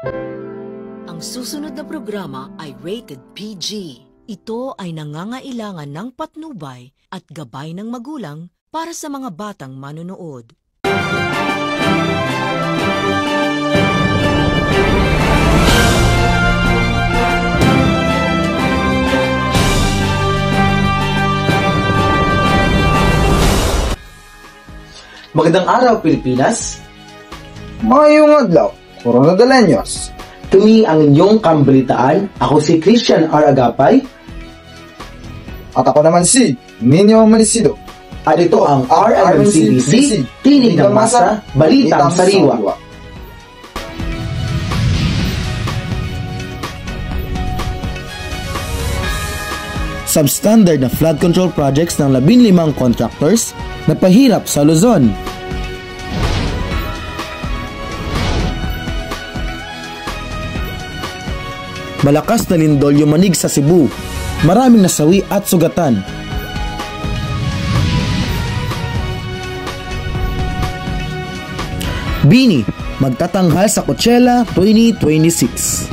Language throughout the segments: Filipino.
Ang susunod na programa ay rated PG. Ito ay nangangailangan ng patnubay at gabay ng magulang para sa mga batang manonood. Magandang araw, Pilipinas! Mayong adlaw, Coronadaleños. Kami ang inyong kambalitaan. Ako si Christian R. Agapay. At ako naman si Nino Manisido. At ito ang RMCBC, Tinig ng Masa, Balitang Sariwa. Substandard na flood control projects ng 15 contractors na pahirap sa Luzon. Malakas na lindol yumanig sa Cebu. Maraming nasawi at sugatan. Bini, magtatanghal sa Coachella 2026.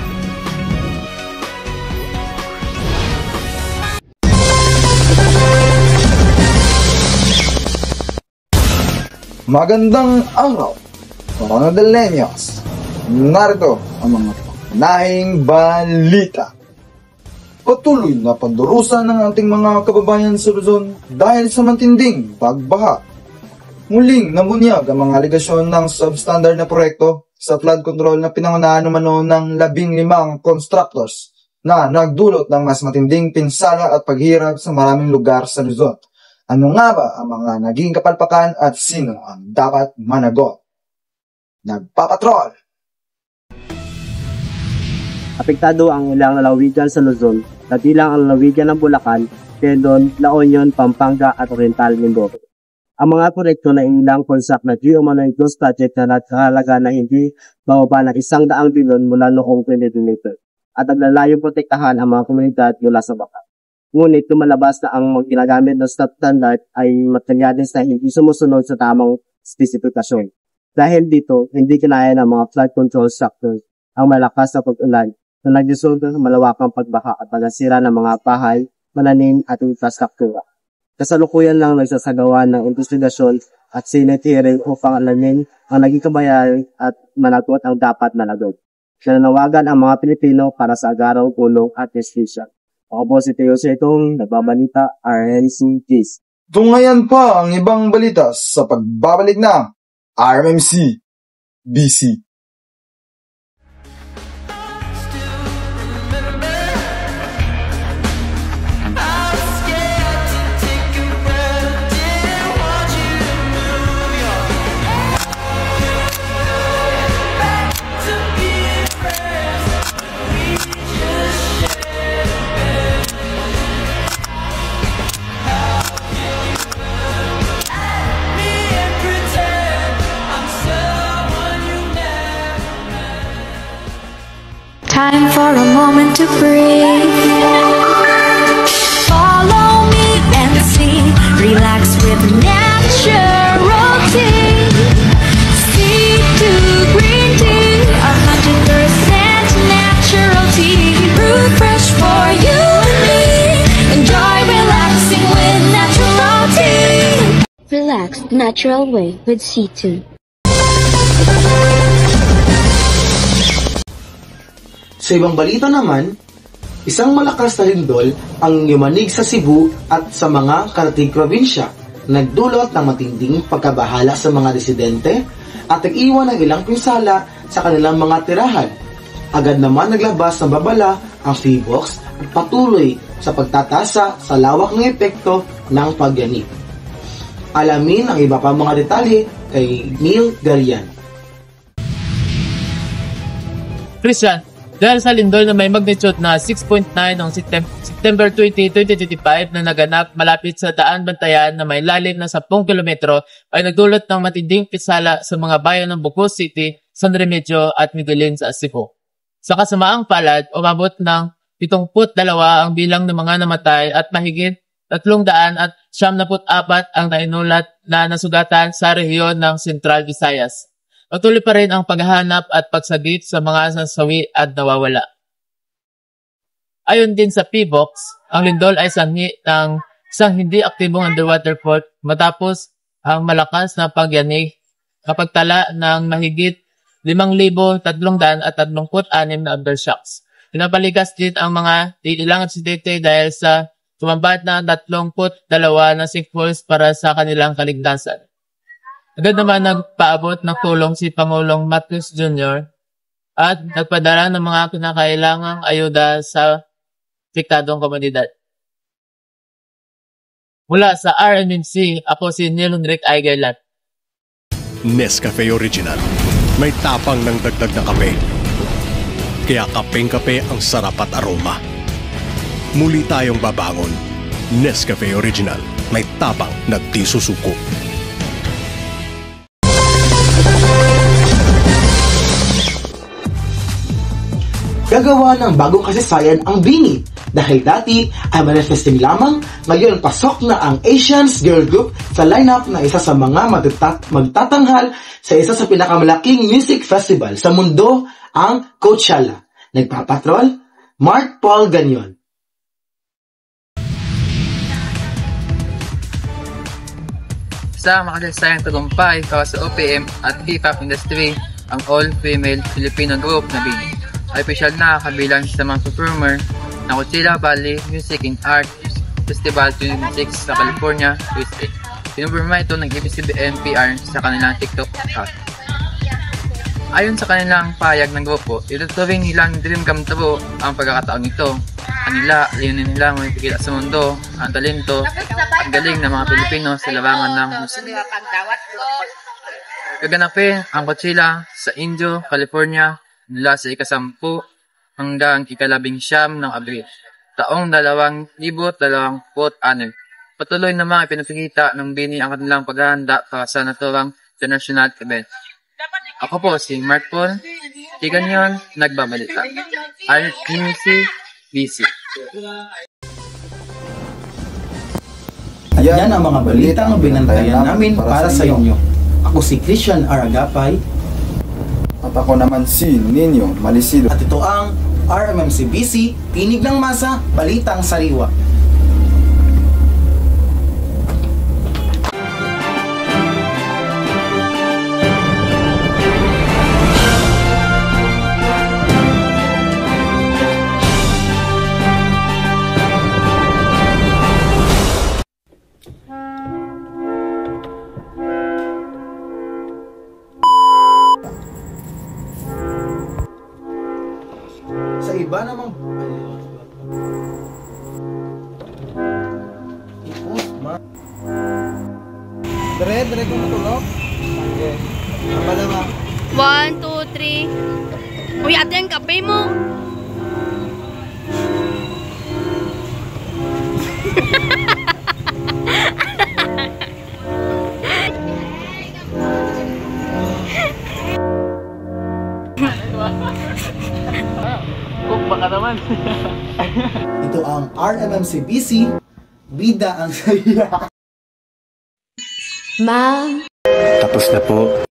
Magandang araw, Coronadaleños. Narito ang mga panahing balita. Patuloy na pandurusan ng ating mga kababayan sa Luzon dahil sa matinding pagbaha. Muling nabunyag ang mga aligasyon ng substandard na proyekto sa flood control na pinangunahan umano ng 15 constructors na nagdulot ng mas matinding pinsala at paghirap sa maraming lugar sa Luzon. Ano nga ba ang mga naging kapalpakan at sino ang dapat managot? Nagpapatrol! Apektado ang ilang lalawigan sa Luzon, kabilang ang lalawigan ng Bulacan, Quezon, La Union, Pampanga at Oriental Mindoro. Ang mga proyekto na ilang konsak na Geomanoy Ghost Project na nagkahalaga na hindi bababa ng 100 bilyon mula noong 2022 at naglalayong protektahan ang mga komunidad mula sa baka. Ngunit lumalabas na ang ginagamit ng substandard ay materyales na hindi sumusunod sa tamang spesifikasyon. Dahil dito, hindi kinaya ng mga flood control structures ang malakas na pag-ulan na nagresulta sa malawakang pagbaha at pagsira ng mga bahay, mananim at infrastruktura. Kasalukuyan lang nagsasagawa ng investigasyon at Senate hearing upang alamin ang naging kabayaran at managot ang dapat managot. Nananawagan ang mga Pilipino para sa agarang tulong at justisya. Ako po si Teo Setong, nagbabalita RNC Case. Tungayan pa ang ibang balita sa pagbabalik ng RMC BC. Time for a moment to breathe. Follow me and see. Relax with natural tea. Sea to green tea. 100% natural tea. Brew fresh for you and me. Enjoy relaxing with natural tea. Relax the natural way with C2. Sa ibang balita naman, isang malakas na lindol ang yumanig sa Cebu at sa mga karatig probinsya. Nagdulot ng matinding pagkabahala sa mga residente at nag-iwan ng ilang pinsala sa kanilang mga tirahan. Agad naman naglabas ng babala ang PHIVOLCS at patuloy sa pagtatasa sa lawak ng epekto ng pagyanig. Alamin ang iba pa mga detalye kay Neil Garian. Christian, dahil sa lindol na may magnitude na 6.9 noong September 20, 2025 na naganap malapit sa daan bantayan na may lalim na 10 kilometro ay nagdulot ng matinding pinsala sa mga bayan ng Bocos City, San Remigio at Miguelin sa Cebu. Sa kasamaang palad, umabot ng 72 ang bilang ng mga namatay at mahigit 374 ang nainulat na nasugatan sa rehiyon ng Central Visayas. Patuloy pa rin ang paghahanap at pagsagip sa mga nasawi at nawawala. Ayon din sa PBOX, ang lindol ay sanhi ng isang hindi aktibong underwater fault matapos ang malakas na pagyanig kapag tala ng mahigit 5,336 na aftershocks. Pinapaligas din ang mga ilang residente dahil sa tumambad na 32 na sinkholes para sa kanilang kaligtasan. Agad naman nagpaabot ng tulong si Pangulong Marcos Jr. at nagpadala ng mga kinakailangang ayuda sa apektadong komunidad. Mula sa RMMC, ako si Neil Enrique Aigerlat. Nescafe Original. May tapang ng dagdag na kape. Kaya kapeng-kape ang sarap at aroma. Muli tayong babangon. Nescafe Original. May tapang na di susuko. Gagawa ng bagong kasaysayan ang Bini. Dahil dati ay manifesting lamang, ngayon pasok na ang Asians Girl Group sa lineup na isa sa mga magtatanghal sa isa sa pinakamalaking music festival sa mundo, ang Coachella. Nagpapatrol, Mark Paul Gagnon. Sa makasasayang tagumpay para sa OPM at K-pop industry, ang all-female Filipino group na Bini ay opisyal na kabilang sa mga performer ng Coachella Valley Music and Art Festival 2026 sa California, USA. Pinumpirma ito ng ABS-CBN-PR sa kanilang TikTok account. Ayon sa kanilang payag ng grupo, ituturing nilang dream come true ang pagkakataong ito. Kanila, layunin nila makikita sa mundo ang talento at galing ng mga Pilipino sa larangan ng musika. Gaganapin ang Coachella sa Indio, California mula sa ika-10 hanggang ika-19 ng Abril, taong 2026. Patuloy namang ipinapakita ng Bini ang kanilang paghahanda para sa naturang international event. Ako po si Mark Paul, Gagnon, nagbabalita. RMC BC. Yan ang mga balitang binantayan namin para sa inyo. Ako si Christian Aragapay. At ako naman si Nino Malisido. At ito ang RMMCBC, Tinig ng Masa, Balitang Sariwa. Sa iba namang Dire ko matulog. Okay. Apa naman? 1, 2, 3. Uy, ate, ang kape mo. Baka naman. Ito ang RMMCBC, Bida ang Saya. Ma'am. Tapos na po.